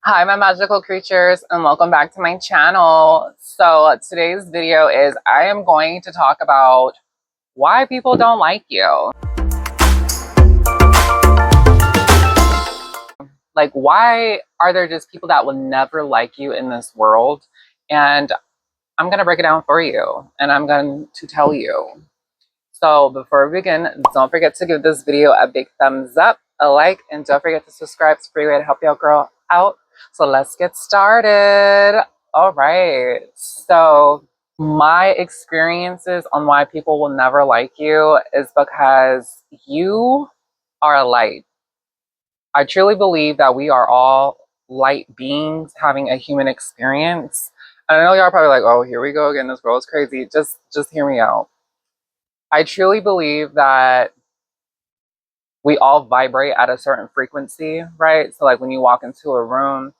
Hi, my magical creatures, and welcome back to my channel. So today's video is I am going to talk about why people don't like you. Like, why are there just people that will never like you in this world? And I'm going to break it down for you, and I'm going to tell you. So before we begin, don't forget to give this video a big thumbs up, a like, and don't forget to subscribe. It's a free way to help your girl out. So let's get started. All right. So my experiences on why people will never like you is because you are a light. I truly believe that we are all light beings having a human experience. And I know y'all are probably like, oh, here we go again. This girl is crazy. Just hear me out. I truly believe that we all vibrate at a certain frequency, right? So like when you walk into a room,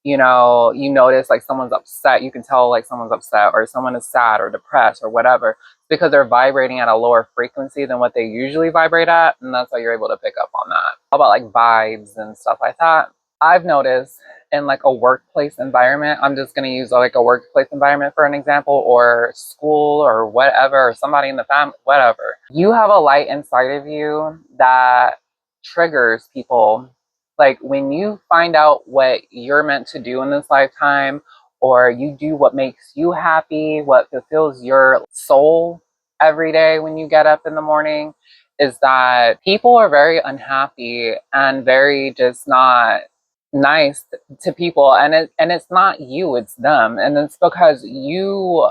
you notice like someone's upset, you can tell like someone's upset or someone is sad or depressed or whatever because they're vibrating at a lower frequency than what they usually vibrate at, and that's why you're able to pick up on that. How about like vibes and stuff like that? I've noticed in like a workplace environment, I'm just going to use like a workplace environment for an example, or school or whatever, or somebody in the family, whatever. You have a light inside of you that triggers people. Like when you find out what you're meant to do in this lifetime, or you do what makes you happy, what fulfills your soul every day when you get up in the morning, is that people are very unhappy and very just not nice to people, and it's not you, it's them, and it's because you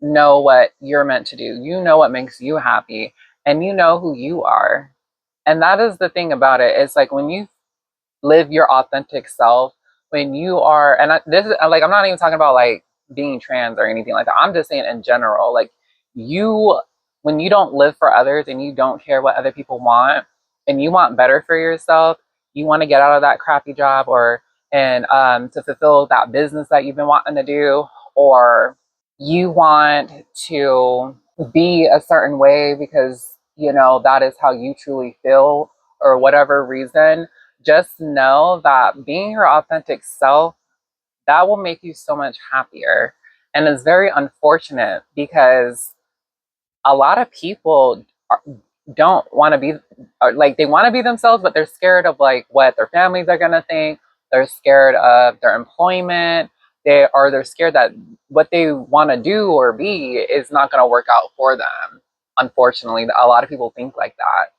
know what you're meant to do, you know what makes you happy, and you know who you are. And that is the thing about it. It's like when you live your authentic self, when you are, and this is like, I'm not even talking about like being trans or anything like that, I'm just saying in general, like you, when you don't live for others and you don't care what other people want, and you want better for yourself, you want to get out of that crappy job, or and to fulfill that business that you've been wanting to do, or you want to be a certain way because that is how you truly feel, or whatever reason, just know that being your authentic self, that will make you so much happier. And it's very unfortunate because a lot of people don't want to be, like, they want to be themselves, but they're scared of like what their families are going to think. They're scared of their employment. They're scared that what they want to do or be is not going to work out for them. Unfortunately, a lot of people think like that.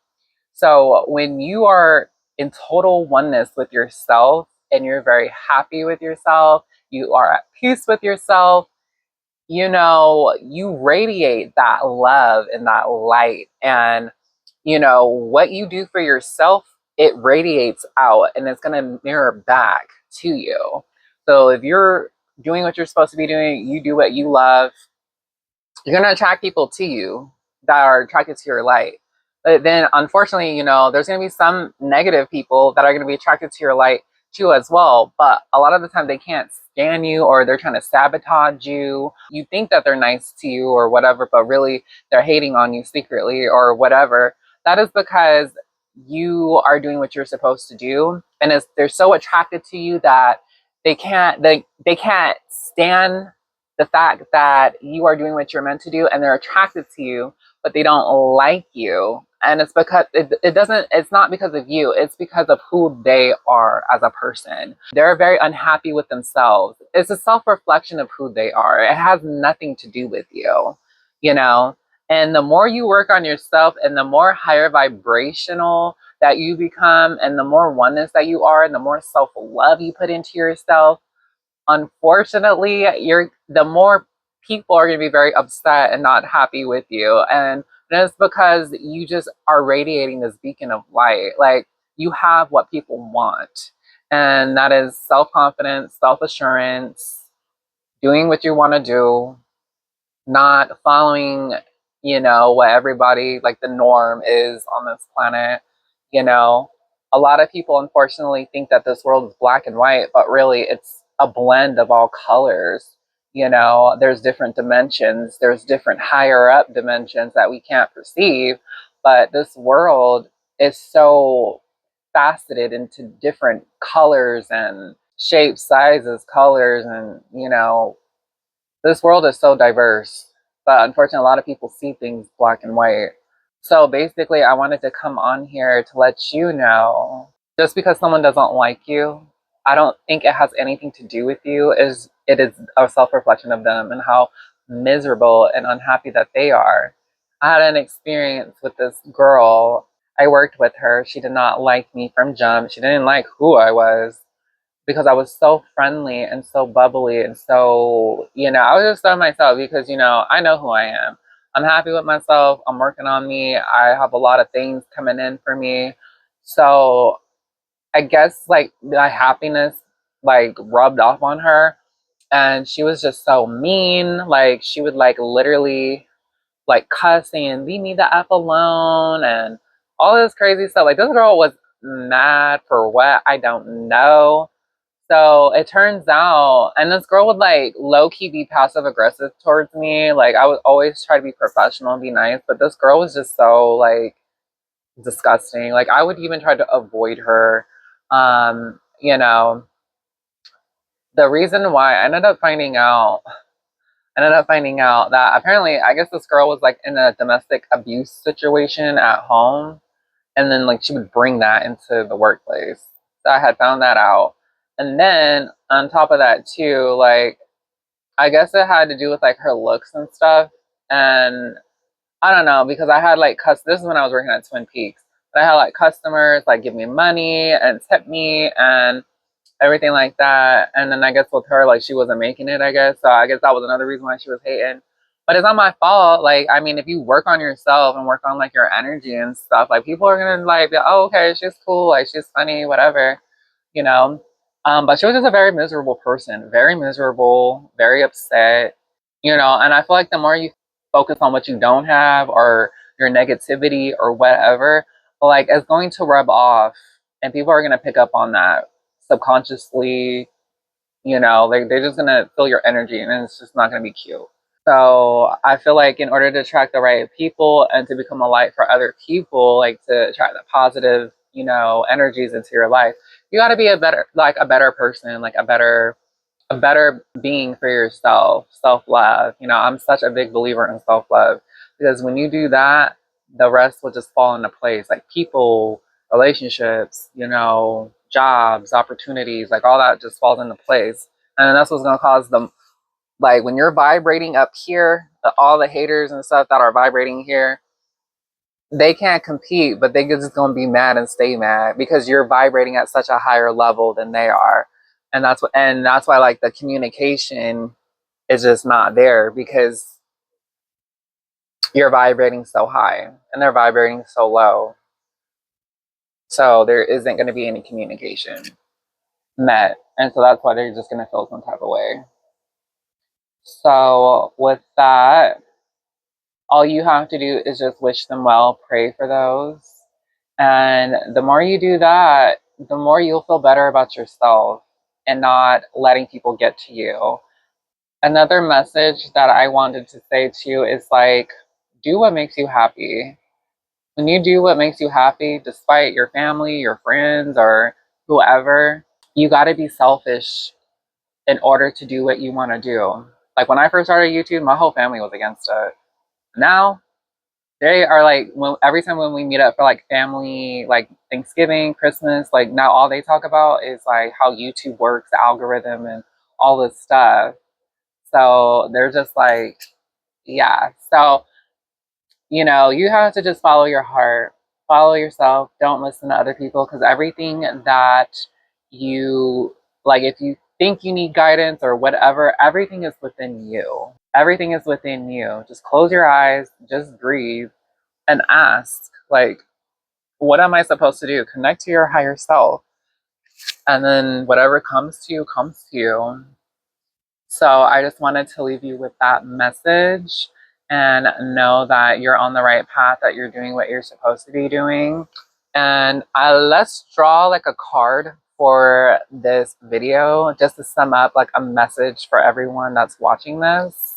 So when you are in total oneness with yourself and you're very happy with yourself, you are at peace with yourself, you radiate that love and that light. And, what you do for yourself, it radiates out and it's going to mirror back to you. So if you're doing what you're supposed to be doing, you do what you love, you're going to attract people to you that are attracted to your light. But then unfortunately, there's going to be some negative people that are going to be attracted to your light too as well. But a lot of the time they can't stand you, or they're trying to sabotage you. You think that they're nice to you or whatever, but really they're hating on you secretly or whatever. That is because you are doing what you're supposed to do. And they're so attracted to you that they can't stand the fact that you are doing what you're meant to do, and they're attracted to you, but they don't like you. And it's because it's not because of you, it's because of who they are as a person. They're very unhappy with themselves. It's a self-reflection of who they are. It has nothing to do with you, you know? And the more you work on yourself and the more higher vibrational that you become, and the more oneness that you are, and the more self-love you put into yourself, unfortunately, the more people are going to be very upset and not happy with you. And it's because you just are radiating this beacon of light. Like, you have what people want, and that is self-confidence, self-assurance, doing what you want to do, not following, what everybody, like the norm is on this planet. You know, a lot of people unfortunately think that this world is black and white, but really it's a blend of all colors. There's different dimensions, there's different higher up dimensions that we can't perceive, but this world is so faceted into different colors and shapes, sizes, colors, and this world is so diverse. But unfortunately, a lot of people see things black and white. So basically, I wanted to come on here to let you know, just because someone doesn't like you, I don't think it has anything to do with you. It is a self-reflection of them and how miserable and unhappy that they are. I had an experience with this girl. I worked with her. She did not like me from jump. She didn't like who I was because I was so friendly and so bubbly and so, I was just so myself because, I know who I am. I'm happy with myself. I'm working on me. I have a lot of things coming in for me. So I guess like my happiness like rubbed off on her, and she was just so mean. Like she would like literally like cussing and leave me the F alone and all this crazy stuff. Like this girl was mad for what? I don't know. So it turns out, and this girl would like low key be passive aggressive towards me. Like I would always try to be professional and be nice, but this girl was just so like disgusting. Like I would even try to avoid her. Um, you know, the reason why I ended up finding out that apparently I guess this girl was like in a domestic abuse situation at home, and then like she would bring that into the workplace. So I had found that out. And then on top of that too, like I guess it had to do with like her looks and stuff. And I don't know, because I had like this is when I was working at Twin Peaks. But I had like customers like give me money and tip me and everything like that. And then I guess with her, like she wasn't making it, I guess. So I guess that was another reason why she was hating. But it's not my fault. Like, I mean, if you work on yourself and work on like your energy and stuff, like people are gonna like be like, oh, okay, she's cool, like she's funny, whatever, you know. But she was just a very miserable person, very miserable, very upset, and I feel like the more you focus on what you don't have or your negativity or whatever, like it's going to rub off and people are gonna pick up on that subconsciously, like they're just gonna feel your energy and it's just not gonna be cute. So I feel like in order to attract the right people and to become a light for other people, like to attract the positive, energies into your life, you gotta be a better person, like a better being for yourself, self-love. I'm such a big believer in self-love because when you do that, the rest will just fall into place. Like people, relationships, jobs, opportunities, like all that just falls into place. And that's what's gonna cause them, like when you're vibrating up here, all the haters and stuff that are vibrating here, they can't compete, but they're just gonna be mad and stay mad because you're vibrating at such a higher level than they are. And that's why like the communication is just not there because you're vibrating so high and they're vibrating so low. So there isn't going to be any communication met. And so that's why they're just going to feel some type of way. So with that, all you have to do is just wish them well, pray for those. And the more you do that, the more you'll feel better about yourself and not letting people get to you. Another message that I wanted to say to you is like, do what makes you happy. When you do what makes you happy, despite your family, your friends, or whoever, you got to be selfish in order to do what you want to do. Like when I first started YouTube, my whole family was against it. Now they are like, every time when we meet up for like family, like Thanksgiving, Christmas, like now all they talk about is like how YouTube works, the algorithm, and all this stuff. So they're just like, yeah. So, you have to just follow your heart, follow yourself. Don't listen to other people because everything that you like, if you think you need guidance or whatever, everything is within you. Everything is within you. Just close your eyes, just breathe and ask, like, what am I supposed to do? Connect to your higher self. And then whatever comes to you, comes to you. So I just wanted to leave you with that message and know that you're on the right path, that you're doing what you're supposed to be doing. And let's draw like a card for this video just to sum up like a message for everyone that's watching this.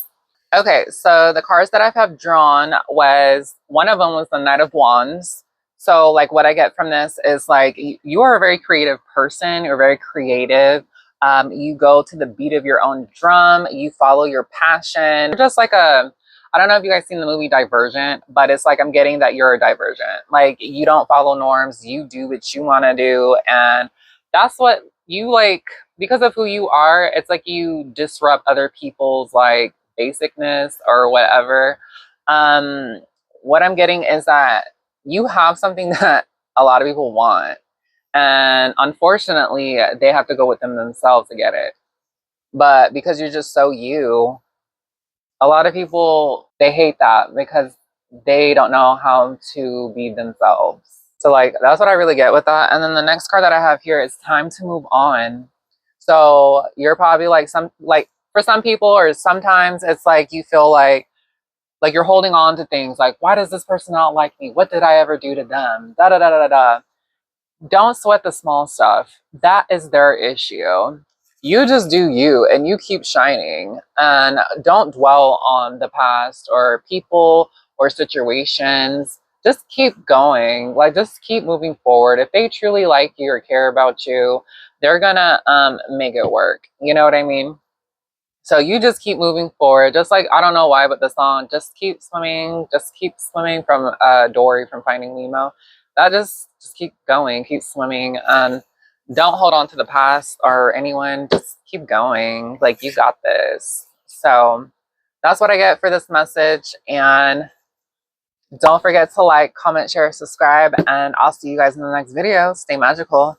Okay, so the cards that I have drawn was, one of them was the Knight of Wands. So like what I get from this is like you are a very creative person. You're very creative. You go to the beat of your own drum. You follow your passion. You're just like a, I don't know if you guys seen the movie Divergent, but it's like I'm getting that you're a divergent. Like you don't follow norms. You do what you want to do. And that's what you like, because of who you are. It's like you disrupt other people's like basicness or whatever. Um, what I'm getting is that you have something that a lot of people want. And unfortunately, they have to go with them themselves to get it. But because you're just so you, a lot of people, they hate that because they don't know how to be themselves. So like, that's what I really get with that. And then the next card that I have here is time to move on. So you're probably like for some people, or sometimes it's like you feel like you're holding on to things like, why does this person not like me? What did I ever do to them? Da da da da da. Don't sweat the small stuff. That is their issue. You just do you and you keep shining, and don't dwell on the past or people or situations. Just keep going. Like, just keep moving forward. If they truly like you or care about you, they're gonna make it work. You know what I mean? So you just keep moving forward. Just like, I don't know why, but the song Just Keep Swimming from Dory from Finding Nemo. That just keep going, keep swimming, and don't hold on to the past or anyone. Just keep going. Like, you got this. So that's what I get for this message. And don't forget to like, comment, share, subscribe, and I'll see you guys in the next video. Stay magical.